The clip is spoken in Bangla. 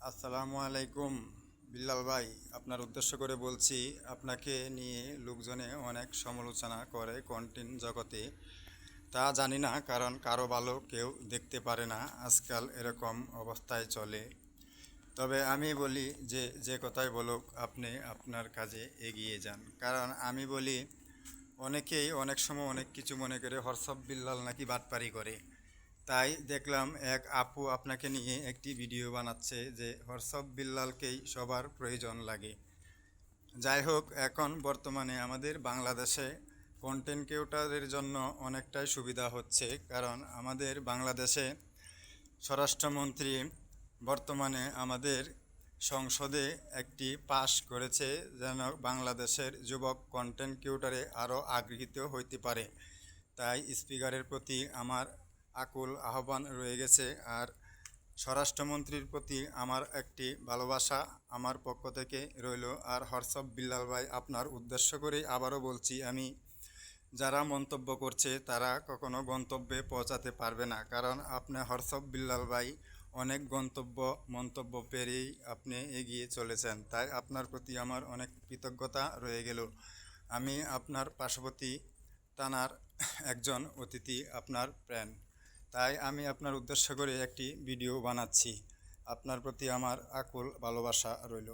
আসসালামু আলাইকুম বিল্লাল ভাই, আপনার উদ্দেশ্য করে বলছি। আপনাকে নিয়ে লোকজনে অনেক সমালোচনা করে কন্টেন্ট জগতে। তা জানি না, কারণ কারো ভালো কেউ দেখতে পারে না, আজকাল এরকম অবস্থায় চলে। তবে আমি বলি যে যে কথাই বলুক, আপনি আপনার কাজে এগিয়ে যান। কারণ আমি বলি, অনেকেই অনেক সময় অনেক কিছু মনে করে হোয়াটসঅ্যাপ বিল্লাল নাকি বাটপারি করে। তাই দেখলাম এক আপু আপনাকে নিয়ে একটি ভিডিও বানাচ্ছে যে হোয়াটসঅ্যাপ বিল্লালকেই সবার প্রয়োজন লাগে। যাই হোক, এখন বর্তমানে আমাদের বাংলাদেশে কন্টেন্ট ক্রিয়েটরের জন্য অনেকটাই সুবিধা হচ্ছে, কারণ আমাদের বাংলাদেশে স্বরাষ্ট্রমন্ত্রী বর্তমানে আমাদের সংসদে একটি পাশ করেছে, যেন বাংলাদেশের যুবক কন্টেন্ট ক্রিয়েটরে আরও আগ্রহীত হইতে পারে। তাই স্পিকারের প্রতি আমার আকুল আহ্বান রয়ে গেছে। আর স্বরাষ্ট্রমন্ত্রীর প্রতি আমার একটি ভালোবাসা আমার পক্ষ থেকে রইল। আর হোয়াটসঅ্যাপ বিল্লাল ভাই, আপনার উদ্দেশ্য করেই আবারও বলছি আমি, যারা মন্তব্য করছে তারা কখনো গন্তব্যে পৌঁছাতে পারবে না, কারণ আপনি হোয়াটসঅ্যাপ বিল্লাল ভাই অনেক মন্তব্য পেরিয়েই আপনি এগিয়ে চলেছেন। তাই আপনার প্রতি আমার অনেক কৃতজ্ঞতা রয়ে গেল। আমি আপনার পার্শ্ববর্তী থানার একজন অতিথি, আপনার প্রাণ। তাই আমি আপনার উদ্দেশ্য করে একটি ভিডিও বানাচ্ছি। আপনার প্রতি আমার আকুল ভালোবাসা রইল।